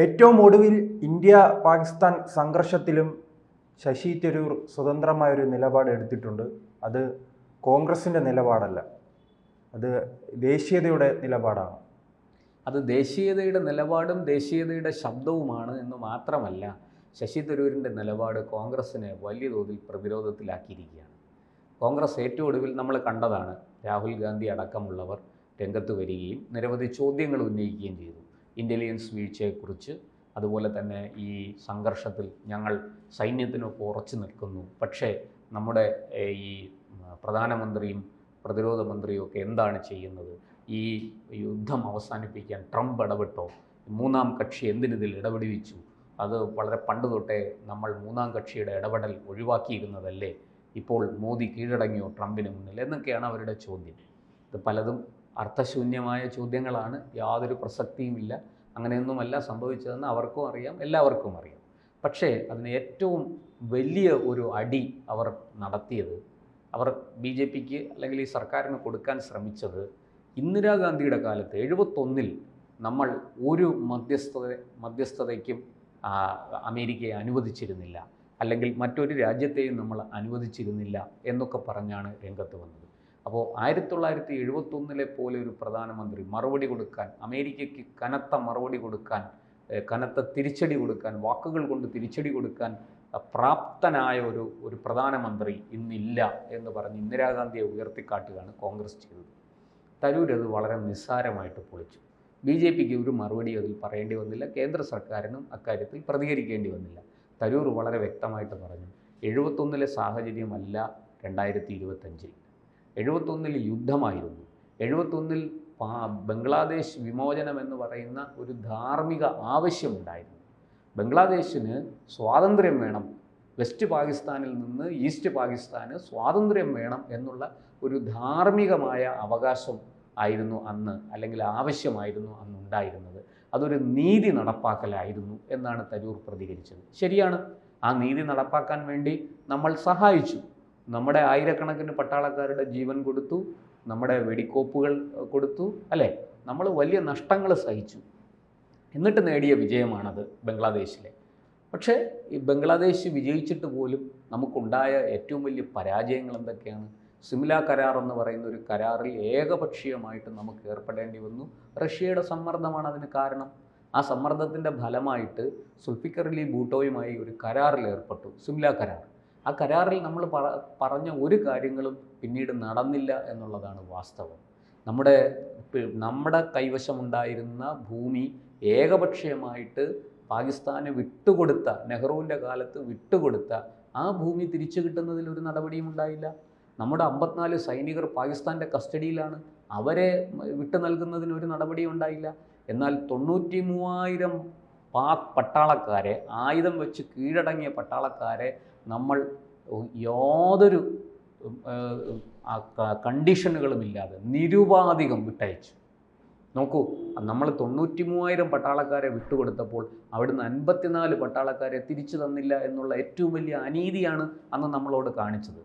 ഏറ്റവും ഒടുവിൽ ഇന്ത്യ പാകിസ്ഥാൻ സംഘർഷത്തിലും ശശി തരൂർ സ്വതന്ത്രമായൊരു നിലപാട് എടുത്തിട്ടുണ്ട്. അത് കോൺഗ്രസിൻ്റെ നിലപാടല്ല, അത് ദേശീയതയുടെ നിലപാടാണ്. അത് ദേശീയതയുടെ നിലപാടും ദേശീയതയുടെ ശബ്ദവുമാണ് എന്ന് മാത്രമല്ല, ശശി തരൂരിൻ്റെ നിലപാട് കോൺഗ്രസിനെ വലിയ തോതിൽ പ്രതിരോധത്തിലാക്കിയിരിക്കുകയാണ്. കോൺഗ്രസ് ഏറ്റവും ഒടുവിൽ നമ്മൾ കണ്ടതാണ്, രാഹുൽ ഗാന്ധി അടക്കമുള്ളവർ രംഗത്ത് വരികയും നിരവധി ചോദ്യങ്ങൾ ഉന്നയിക്കുകയും ചെയ്തു. ഇൻ്റലിജൻസ് വീഴ്ചയെക്കുറിച്ച്, അതുപോലെ തന്നെ ഈ സംഘർഷത്തിൽ ഞങ്ങൾ സൈന്യത്തിനൊപ്പം ഉറച്ചു നിൽക്കുന്നു, പക്ഷേ നമ്മുടെ ഈ പ്രധാനമന്ത്രിയും പ്രതിരോധ മന്ത്രിയും ഒക്കെ എന്താണ് ചെയ്യുന്നത്, ഈ യുദ്ധം അവസാനിപ്പിക്കാൻ ട്രംപ് ഇടപെട്ടോ, മൂന്നാം കക്ഷി എന്തിനിതിൽ ഇടപെടിച്ചു, അത് വളരെ പണ്ട് തൊട്ടേ നമ്മൾ മൂന്നാം കക്ഷിയുടെ ഇടപെടൽ ഒഴിവാക്കിയിരുന്നതല്ലേ, ഇപ്പോൾ മോദി കീഴടങ്ങിയോ ട്രംപിന് മുന്നിൽ എന്നൊക്കെയാണ് അവരുടെ ചോദ്യം. ഇത് പലതും അർത്ഥശൂന്യമായ ചോദ്യങ്ങളാണ്, യാതൊരു പ്രസക്തിയുമില്ല. അങ്ങനെയൊന്നുമല്ല സംഭവിച്ചതെന്ന് അവർക്കും അറിയാം, എല്ലാവർക്കും അറിയാം. പക്ഷേ അതിന് ഏറ്റവും വലിയ ഒരു അടി അവർ നടത്തിയത്, അവർ BJPക്ക് അല്ലെങ്കിൽ ഈ സർക്കാരിന് കൊടുക്കാൻ ശ്രമിച്ചത്, ഇന്ദിരാഗാന്ധിയുടെ കാലത്ത് 71 നമ്മൾ ഒരു മധ്യസ്ഥതയ്ക്കും അമേരിക്കയെ അനുവദിച്ചിരുന്നില്ല, അല്ലെങ്കിൽ മറ്റൊരു രാജ്യത്തെയും നമ്മൾ അനുവദിച്ചിരുന്നില്ല എന്നൊക്കെ പറഞ്ഞാണ് രംഗത്ത് വന്നത്. അപ്പോൾ 1971 പോലെ ഒരു പ്രധാനമന്ത്രി മറുപടി കൊടുക്കാൻ, അമേരിക്കയ്ക്ക് കനത്ത മറുപടി കൊടുക്കാൻ, കനത്ത തിരിച്ചടി കൊടുക്കാൻ, വാക്കുകൾ കൊണ്ട് തിരിച്ചടി കൊടുക്കാൻ പ്രാപ്തനായ ഒരു പ്രധാനമന്ത്രി ഇന്നില്ല എന്ന് പറഞ്ഞ് ഇന്ദിരാഗാന്ധിയെ ഉയർത്തിക്കാട്ടുകയാണ് കോൺഗ്രസ് ചെയ്തത്. തരൂർ അത് വളരെ നിസ്സാരമായിട്ട് പൊളിച്ചു. BJPക്ക് ഒരു മറുപടി അതിൽ പറയേണ്ടി വന്നില്ല, കേന്ദ്ര സർക്കാരിനും അക്കാര്യത്തിൽ പ്രതികരിക്കേണ്ടി വന്നില്ല. തരൂർ വളരെ വ്യക്തമായിട്ട് പറഞ്ഞു, 71 സാഹചര്യമല്ല 2025. 71 യുദ്ധമായിരുന്നു. 71 ബംഗ്ലാദേശ് വിമോചനം എന്ന് പറയുന്ന ഒരു ധാർമ്മിക ആവശ്യമുണ്ടായിരുന്നു. ബംഗ്ലാദേശിന് സ്വാതന്ത്ര്യം വേണം, വെസ്റ്റ് പാകിസ്ഥാനിൽ നിന്ന് ഈസ്റ്റ് പാകിസ്ഥാന് സ്വാതന്ത്ര്യം വേണം എന്നുള്ള ഒരു ധാർമ്മികമായ അവകാശം ആയിരുന്നു അന്ന്, അല്ലെങ്കിൽ ആവശ്യമായിരുന്നു അന്ന് ഉണ്ടായിരുന്നത്. അതൊരു നീതി നടപ്പാക്കലായിരുന്നു എന്നാണ് തരൂർ പ്രതികരിച്ചത്. ശരിയാണ്, ആ നീതി നടപ്പാക്കാൻ വേണ്ടി നമ്മൾ സഹായിച്ചു. നമ്മുടെ ആയിരക്കണക്കിന് പട്ടാളക്കാരുടെ ജീവൻ കൊടുത്തു, നമ്മുടെ വെടിക്കോപ്പുകൾ കൊടുത്തു, അല്ലേ? നമ്മൾ വലിയ നഷ്ടങ്ങൾ സഹിച്ചു. എന്നിട്ട് നേടിയ വിജയമാണത് ബംഗ്ലാദേശിലെ. പക്ഷേ ഈ ബംഗ്ലാദേശ് വിജയിച്ചിട്ട് പോലും നമുക്കുണ്ടായ ഏറ്റവും വലിയ പരാജയങ്ങൾ എന്തൊക്കെയാണ്? സിംല കരാർ എന്ന് പറയുന്ന ഒരു കരാറിൽ ഏകപക്ഷീയമായിട്ട് നമുക്ക് ഏർപ്പെടേണ്ടി വന്നു. റഷ്യയുടെ സമ്മർദ്ദമാണ് അതിന് കാരണം. ആ സമ്മർദ്ദത്തിൻ്റെ ഫലമായിട്ട് സുൽഫിക്കർ അലി ഭൂട്ടോയുമായി ഒരു കരാറിൽ ഏർപ്പെട്ടു, സിംല കരാർ. ആ കരാറിൽ നമ്മൾ പറഞ്ഞ ഒരു കാര്യങ്ങളും പിന്നീട് നടന്നില്ല എന്നുള്ളതാണ് വാസ്തവം. നമ്മുടെ കൈവശമുണ്ടായിരുന്ന ഭൂമി ഏകപക്ഷീയമായിട്ട് പാകിസ്ഥാന് വിട്ടുകൊടുത്ത, നെഹ്റുവിൻ്റെ കാലത്ത് വിട്ടുകൊടുത്ത ആ ഭൂമി തിരിച്ചു കിട്ടുന്നതിൽ ഒരു നടപടിയും ഉണ്ടായില്ല. നമ്മുടെ 54 സൈനികർ പാകിസ്ഥാൻ്റെ കസ്റ്റഡിയിലാണ്, അവരെ വിട്ടു നൽകുന്നതിന് ഒരു നടപടിയും ഉണ്ടായില്ല. എന്നാൽ 93,000 പാക് പട്ടാളക്കാരെ, ആയുധം വെച്ച് കീഴടങ്ങിയ പട്ടാളക്കാരെ നമ്മൾ യാതൊരു കണ്ടീഷനുകളുമില്ലാതെ നിരുപാധികം വിട്ടയച്ചു. നോക്കൂ, നമ്മൾ 93,000 പട്ടാളക്കാരെ വിട്ടുകൊടുത്തപ്പോൾ അവിടുന്ന് 54 പട്ടാളക്കാരെ തിരിച്ചു തന്നില്ല എന്നുള്ള ഏറ്റവും വലിയ അനീതിയാണ് അന്ന് നമ്മളോട് കാണിച്ചത്.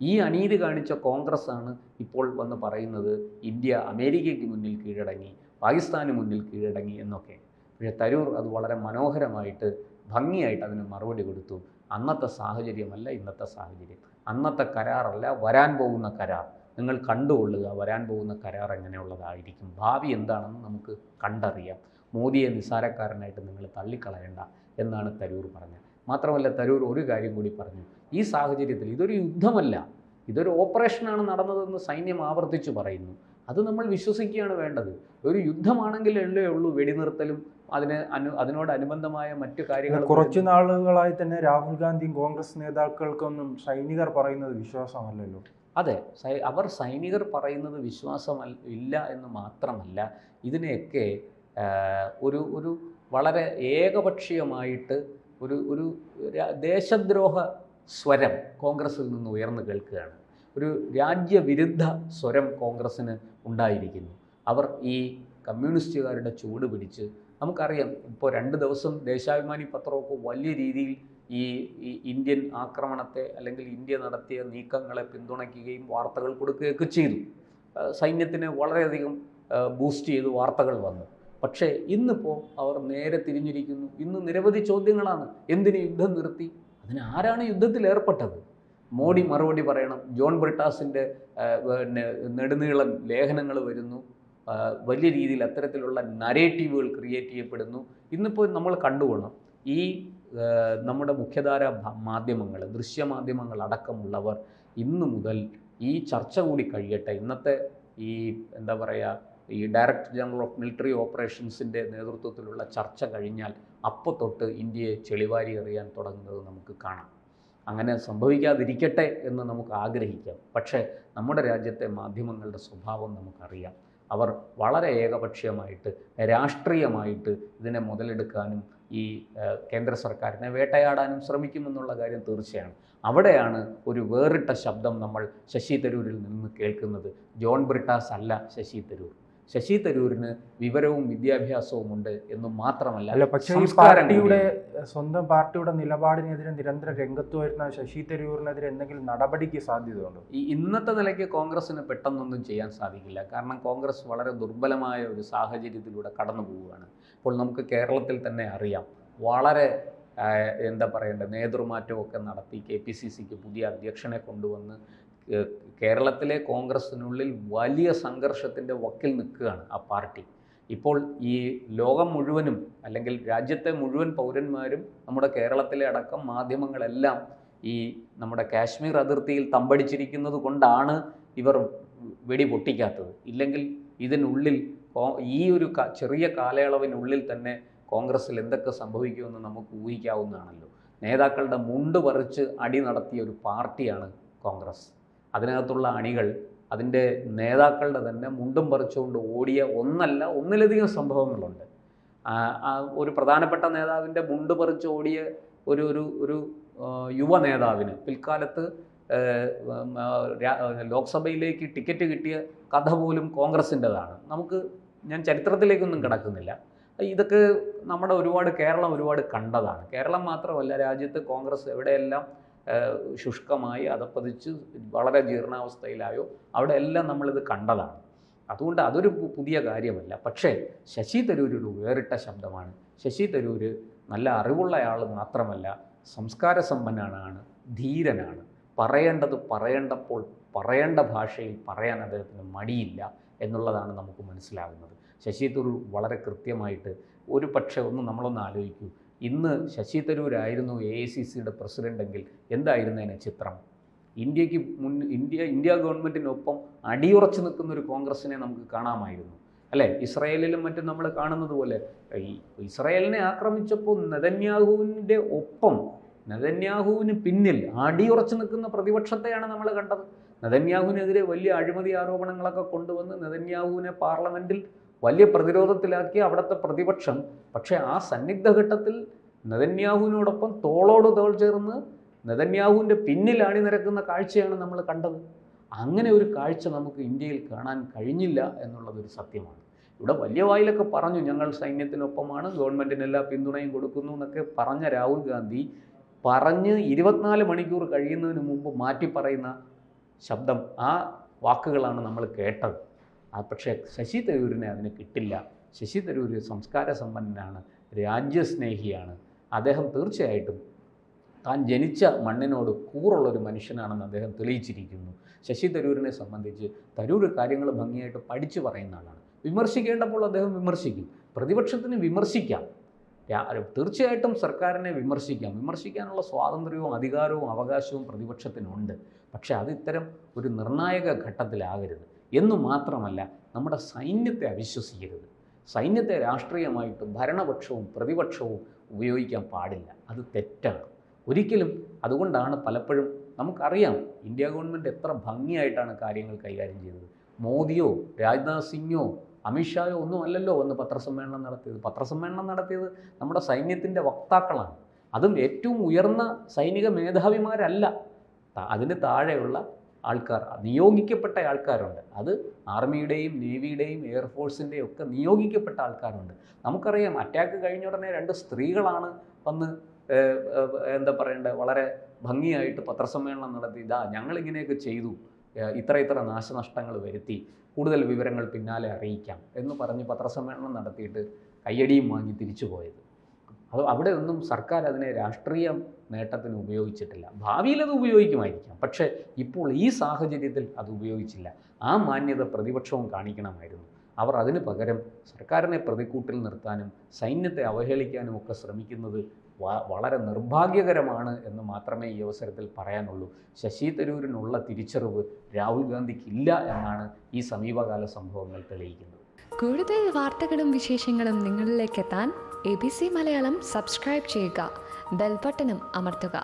ഈ അനീതി കാണിച്ച കോൺഗ്രസ് ആണ് ഇപ്പോൾ വന്ന് പറയുന്നത് ഇന്ത്യ അമേരിക്കയ്ക്ക് മുന്നിൽ കീഴടങ്ങി, പാകിസ്ഥാന് മുന്നിൽ കീഴടങ്ങി എന്നൊക്കെ. പക്ഷേ തരൂർ അത് വളരെ മനോഹരമായിട്ട്, ഭംഗിയായിട്ട് അതിന് മറുപടി കൊടുത്തു. അന്നത്തെ സാഹചര്യമല്ല ഇന്നത്തെ സാഹചര്യം, അന്നത്തെ കരാറല്ല വരാൻ പോകുന്ന കരാർ. നിങ്ങൾ കണ്ടുകൊള്ളുക, വരാൻ പോകുന്ന കരാർ എങ്ങനെയുള്ളതായിരിക്കും, ഭാവി എന്താണെന്ന് നമുക്ക് കണ്ടറിയാം. മോദിയെ നിസ്സാരക്കാരനായിട്ട് നിങ്ങൾ തള്ളിക്കളയണ്ട എന്നാണ് തരൂർ പറഞ്ഞത്. മാത്രമല്ല തരൂർ ഒരു കാര്യം കൂടി പറഞ്ഞു, ഈ സാഹചര്യത്തിൽ ഇതൊരു യുദ്ധമല്ല, ഇതൊരു ഓപ്പറേഷനാണ് നടന്നതെന്ന് സൈന്യം ആവർത്തിച്ചു പറയുന്നു. അത് നമ്മൾ വിശ്വസിക്കുകയാണ് വേണ്ടത്. ഒരു യുദ്ധമാണെങ്കിൽ അല്ലേ ഉള്ളൂ വെടിനിർത്തലും അതിനോടനുബന്ധമായ മറ്റു കാര്യങ്ങൾ. കുറച്ചു നാളുകളായി തന്നെ രാഹുൽ ഗാന്ധിയും കോൺഗ്രസ് നേതാക്കൾക്കൊന്നും സൈനികർ പറയുന്നത് വിശ്വാസമല്ലല്ലോ. അതെ, അവർ സൈനികർ പറയുന്നത് ഇല്ല എന്ന് മാത്രമല്ല, ഇതിനെയൊക്കെ ഒരു വളരെ ഏകപക്ഷീയമായിട്ട് ഒരു ദേശദ്രോഹ സ്വരം കോൺഗ്രസിൽ നിന്ന് ഉയർന്നു കേൾക്കുകയാണ്. ഒരു രാജ്യവിരുദ്ധ സ്വരം കോൺഗ്രസ്സിന് ഉണ്ടായിരിക്കുന്നു. അവർ ഈ കമ്മ്യൂണിസ്റ്റുകാരുടെ ചൂട് പിടിച്ച്, നമുക്കറിയാം, ഇപ്പോൾ 2 ദിവസം ദേശാഭിമാനി പത്രമൊക്കെ വലിയ രീതിയിൽ ഈ ഇന്ത്യൻ ആക്രമണത്തെ അല്ലെങ്കിൽ ഇന്ത്യ നടത്തിയ നീക്കങ്ങളെ പിന്തുണയ്ക്കുകയും വാർത്തകൾ കൊടുക്കുകയൊക്കെ ചെയ്തു. സൈന്യത്തിന് വളരെയധികം ബൂസ്റ്റ് ചെയ്ത് വാർത്തകൾ വന്നു. പക്ഷേ ഇന്നിപ്പോൾ അവർ നേരെ തിരിഞ്ഞിരിക്കുന്നു. ഇന്ന് നിരവധി ചോദ്യങ്ങളാണ്. എന്തിന് യുദ്ധം നിർത്തി? അതിന് ആരാണ് യുദ്ധത്തിൽ ഏർപ്പെട്ടത്? മോഡി മറുപടി പറയണം. ജോൺ ബ്രിട്ടാസിൻ്റെ പിന്നെ നെടുനീളം ലേഖനങ്ങൾ വരുന്നു. വലിയ രീതിയിൽ അത്തരത്തിലുള്ള നരേറ്റീവുകൾ ക്രിയേറ്റ് ചെയ്യപ്പെടുന്നു. ഇന്നിപ്പോൾ നമ്മൾ കണ്ടുകൊള്ളണം, ഈ നമ്മുടെ മുഖ്യധാര മാധ്യമങ്ങൾ, ദൃശ്യമാധ്യമങ്ങൾ അടക്കമുള്ളവർ ഇന്നു മുതൽ ഈ ചർച്ച കൂടി കഴിയട്ടെ, ഇന്നത്തെ ഈ എന്താ പറയുക, ഈ ഡയറക്ടർ ജനറൽ ഓഫ് മിലിറ്ററി ഓപ്പറേഷൻസിൻ്റെ നേതൃത്വത്തിലുള്ള ചർച്ച കഴിഞ്ഞാൽ അപ്പോൾ തൊട്ട് ഇന്ത്യയെ ചെളിവാരി എറിയാൻ തുടങ്ങുന്നത് നമുക്ക് കാണാം. അങ്ങനെ സംഭവിക്കാതിരിക്കട്ടെ എന്ന് നമുക്ക് ആഗ്രഹിക്കാം. പക്ഷേ നമ്മുടെ രാജ്യത്തെ മാധ്യമങ്ങളുടെ സ്വഭാവം നമുക്കറിയാം. അവർ വളരെ ഏകപക്ഷീയമായിട്ട് രാഷ്ട്രീയമായിട്ട് ഇതിനെ മുതലെടുക്കാനും ഈ കേന്ദ്ര സർക്കാരിനെ വേട്ടയാടാനും ശ്രമിക്കുമെന്നുള്ള കാര്യം തീർച്ചയാണ്. അവിടെയാണ് ഒരു വേറിട്ട ശബ്ദം നമ്മൾ ശശി തരൂരിൽ നിന്ന് കേൾക്കുന്നത്. ജോൺ ബ്രിട്ടാസ് അല്ല ശശി തരൂർ. ശശി തരൂരിന് വിവരവും വിദ്യാഭ്യാസവും ഉണ്ട് എന്ന് മാത്രമല്ല, പക്ഷേ ഈ പാർട്ടിയുടെ സ്വന്തം പാർട്ടിയുടെ നിലപാടിനെതിരെ നിരന്തരം രംഗത്ത് വരുന്ന ശശി തരൂരിനെതിരെ എന്തെങ്കിലും നടപടിക്ക് സാധ്യതയുണ്ടോ? ഈ ഇന്നത്തെ നിലയ്ക്ക് കോൺഗ്രസ്സിന് പെട്ടെന്നൊന്നും ചെയ്യാൻ സാധിക്കില്ല. കാരണം കോൺഗ്രസ് വളരെ ദുർബലമായ ഒരു സാഹചര്യത്തിലൂടെ കടന്നു പോവുകയാണ്. ഇപ്പോൾ നമുക്ക് കേരളത്തിൽ തന്നെ അറിയാം, വളരെ എന്താ പറയേണ്ടത്, നേതൃമാറ്റമൊക്കെ നടത്തി KPCCക്ക് പുതിയ അധ്യക്ഷനെ കൊണ്ടുവന്ന് കേരളത്തിലെ കോൺഗ്രസ്സിനുള്ളിൽ വലിയ സംഘർഷത്തിൻ്റെ വക്കിൽ നിൽക്കുകയാണ് ആ പാർട്ടി. ഇപ്പോൾ ഈ ലോകം മുഴുവനും അല്ലെങ്കിൽ രാജ്യത്തെ മുഴുവൻ പൗരന്മാരും നമ്മുടെ കേരളത്തിലെ അടക്കം മാധ്യമങ്ങളെല്ലാം ഈ നമ്മുടെ കാശ്മീർ അതിർത്തിയിൽ തമ്പടിച്ചിരിക്കുന്നത് കൊണ്ടാണ് ഇവർ വെടി പൊട്ടിക്കാത്തത്. ഇല്ലെങ്കിൽ ഇതിനുള്ളിൽ ഈ ഒരു ചെറിയ കാലയളവിനുള്ളിൽ തന്നെ കോൺഗ്രസ്സിൽ എന്തൊക്കെ സംഭവിക്കുമെന്ന് നമുക്ക് ഊഹിക്കാവുന്നതാണല്ലോ. നേതാക്കളുടെ മുണ്ട് പറിച്ച് അടി നടത്തിയ ഒരു പാർട്ടിയാണ് കോൺഗ്രസ്. അതിനകത്തുള്ള അണികൾ അതിൻ്റെ നേതാക്കളുടെ തന്നെ മുണ്ടും പറിച്ചുകൊണ്ട് ഓടിയ ഒന്നിലധികം സംഭവങ്ങളുണ്ട്. ഒരു പ്രധാനപ്പെട്ട നേതാവിൻ്റെ മുണ്ട് പറിച്ച് ഓടിയ ഒരു യുവ നേതാവിന് പിൽക്കാലത്ത് ലോക്സഭയിലേക്ക് ടിക്കറ്റ് കിട്ടിയ കഥ പോലും കോൺഗ്രസിൻ്റെതാണ്. ഞാൻ ചരിത്രത്തിലേക്കൊന്നും കിടക്കുന്നില്ല. ഇതൊക്കെ കേരളം ഒരുപാട് കണ്ടതാണ്. കേരളം മാത്രമല്ല, രാജ്യത്ത് കോൺഗ്രസ് എവിടെയെല്ലാം ശുഷ്കമായി അധപ്പതിച്ച് വളരെ ജീർണാവസ്ഥയിലായോ അവിടെ എല്ലാം നമ്മളിത് കണ്ടതാണ്. അതുകൊണ്ട് അതൊരു പുതിയ കാര്യമല്ല. പക്ഷേ ശശി തരൂർ ഒരു വേറിട്ട ശബ്ദമാണ്. ശശി തരൂർ നല്ല അറിവുള്ളയാൾ മാത്രമല്ല, സംസ്കാര സമ്പന്നനാണ്, ധീരനാണ്. പറയേണ്ടത് പറയേണ്ടപ്പോൾ പറയേണ്ട ഭാഷയിൽ പറയാൻ അദ്ദേഹത്തിന് മടിയില്ല എന്നുള്ളതാണ് നമുക്ക് മനസ്സിലാകുന്നത്. ശശി തരൂർ വളരെ കൃത്യമായിട്ട് ഒരു പക്ഷേ നമ്മളൊന്ന് ആലോചിക്കൂ, ഇന്ന് ശശി തരൂരായിരുന്നു AICCയുടെ പ്രസിഡൻ്റെങ്കിൽ എന്തായിരുന്നതിന് ചിത്രം? ഇന്ത്യ ഗവൺമെൻറ്റിനൊപ്പം അടിയുറച്ചു നിൽക്കുന്നൊരു കോൺഗ്രസിനെ നമുക്ക് കാണാമായിരുന്നു, അല്ലേ? ഇസ്രായേലിലും മറ്റും നമ്മൾ കാണുന്നത് പോലെ ഇസ്രായേലിനെ ആക്രമിച്ചപ്പോൾ നെതന്യാഹുവിൻ്റെ ഒപ്പം, നെതന്യാഹുവിന് പിന്നിൽ അടിയുറച്ചു നിൽക്കുന്ന പ്രതിപക്ഷത്തെയാണ് നമ്മൾ കണ്ടത്. നെതന്യാഹുവിനെതിരെ വലിയ അഴിമതി ആരോപണങ്ങളൊക്കെ കൊണ്ടുവന്ന് നെതന്യാഹുവിനെ പാർലമെൻറ്റിൽ വലിയ പ്രതിരോധത്തിലാക്കിയ അവിടുത്തെ പ്രതിപക്ഷം, പക്ഷേ ആ സന്നിഗ്ധഘട്ടത്തിൽ നെതന്യാഹുവിനോടൊപ്പം തോളോട് തോൾ ചേർന്ന് നെതന്യാഹുവിൻ്റെ പിന്നിൽ അണിനിരക്കുന്ന കാഴ്ചയാണ് നമ്മൾ കണ്ടത്. അങ്ങനെ ഒരു കാഴ്ച നമുക്ക് ഇന്ത്യയിൽ കാണാൻ കഴിഞ്ഞില്ല എന്നുള്ളതൊരു സത്യമാണ്. ഇവിടെ വലിയ വായിലൊക്കെ പറഞ്ഞു ഞങ്ങൾ സൈന്യത്തിനൊപ്പമാണ്, ഗവൺമെൻറ്റിന് എല്ലാ പിന്തുണയും കൊടുക്കുന്നു എന്നൊക്കെ പറഞ്ഞ രാഹുൽ ഗാന്ധി പറഞ്ഞ് 24 മണിക്കൂർ കഴിയുന്നതിന് മുമ്പ് മാറ്റി പറയുന്ന ശബ്ദം, ആ വാക്കുകളാണ് നമ്മൾ കേട്ടത്. പക്ഷേ ശശി തരൂരിനെ അതിന് കിട്ടില്ല. ശശി തരൂർ സംസ്കാര സമ്പന്നനാണ്, രാജ്യസ്നേഹിയാണ്. അദ്ദേഹം തീർച്ചയായിട്ടും താൻ ജനിച്ച മണ്ണിനോട് കൂറുള്ളൊരു മനുഷ്യനാണെന്ന് അദ്ദേഹം തെളിയിച്ചിരിക്കുന്നു. ശശി തരൂരിനെ സംബന്ധിച്ച് തരൂർ കാര്യങ്ങൾ ഭംഗിയായിട്ട് പഠിച്ചു പറയുന്ന ആളാണ്. വിമർശിക്കേണ്ടപ്പോൾ അദ്ദേഹം വിമർശിക്കും. പ്രതിപക്ഷത്തിന് വിമർശിക്കാം, തീർച്ചയായിട്ടും സർക്കാരിനെ വിമർശിക്കാനുള്ള സ്വാതന്ത്ര്യവും അധികാരവും അവകാശവും പ്രതിപക്ഷത്തിനുണ്ട്. പക്ഷേ അത് ഇത്തരം ഒരു നിർണായക ഘട്ടത്തിലാകരുത്. എന്നു മാത്രമല്ല, നമ്മുടെ സൈന്യത്തെ അവിശ്വസിക്കരുത്. സൈന്യത്തെ രാഷ്ട്രീയമായിട്ടും ഭരണപക്ഷവും പ്രതിപക്ഷവും ഉപയോഗിക്കാൻ പാടില്ല. അത് തെറ്റാണ് ഒരിക്കലും. അതുകൊണ്ടാണ് പലപ്പോഴും നമുക്കറിയാം ഇന്ത്യ ഗവൺമെൻറ് എത്ര ഭംഗിയായിട്ടാണ് കാര്യങ്ങൾ കൈകാര്യം ചെയ്തത്. മോദിയോ രാജ്നാഥ് സിംഗോ അമിത്ഷായോ ഒന്നും അല്ലല്ലോ ഒന്ന് പത്രസമ്മേളനം നടത്തിയത് നമ്മുടെ സൈന്യത്തിൻ്റെ വക്താക്കളാണ്. അതും ഏറ്റവും ഉയർന്ന സൈനിക മേധാവിമാരല്ല, അതിന് താഴെയുള്ള ആൾക്കാർ, നിയോഗിക്കപ്പെട്ട ആൾക്കാരുണ്ട്. അത് ആർമിയുടെയും നേവിയുടെയും എയർഫോഴ്സിൻ്റെയും ഒക്കെ നിയോഗിക്കപ്പെട്ട ആൾക്കാരുണ്ട്. നമുക്കറിയാം അറ്റാക്ക് കഴിഞ്ഞ ഉടനെ 2 സ്ത്രീകളാണ് വന്ന് എന്താ പറയേണ്ടത്, വളരെ ഭംഗിയായിട്ട് പത്രസമ്മേളനം നടത്തി, ഞങ്ങളിങ്ങനെയൊക്കെ ചെയ്തു, ഇത്ര നാശനഷ്ടങ്ങൾ വരുത്തി, കൂടുതൽ വിവരങ്ങൾ പിന്നാലെ അറിയിക്കാം എന്ന് പറഞ്ഞ് പത്രസമ്മേളനം നടത്തിയിട്ട് കയ്യടിയും വാങ്ങി തിരിച്ചു പോയത്. അവിടെ ഒന്നും സർക്കാർ അതിനെ രാഷ്ട്രീയ നേട്ടത്തിന് ഉപയോഗിച്ചിട്ടില്ല. ഭാവിയിൽ അത് ഉപയോഗിക്കുമായിരിക്കാം, പക്ഷേ ഇപ്പോൾ ഈ സാഹചര്യത്തിൽ അത് ഉപയോഗിച്ചില്ല. ആ മാന്യത പ്രതിപക്ഷവും കാണിക്കണമായിരുന്നു. അവർ അതിന് പകരം സർക്കാരിനെ പ്രതിക്കൂട്ടിൽ നിർത്താനും സൈന്യത്തെ അവഹേളിക്കാനും ഒക്കെ ശ്രമിക്കുന്നത് വളരെ നിർഭാഗ്യകരമാണ് എന്ന് മാത്രമേ ഈ അവസരത്തിൽ പറയാനുള്ളൂ. ശശി തരൂരിനുള്ള തിരിച്ചറിവ് രാഹുൽ ഗാന്ധിക്കില്ല എന്നാണ് ഈ സമീപകാല സംഭവങ്ങൾ തെളിയിക്കുന്നത്. കൂടുതൽ വാർത്തകളും വിശേഷങ്ങളും നിങ്ങളിലേക്ക് എത്താൻ ABC മലയാളം സബ്സ്ക്രൈബ് ചെയ്യുക, ബെൽ ബട്ടണും അമർത്തുക.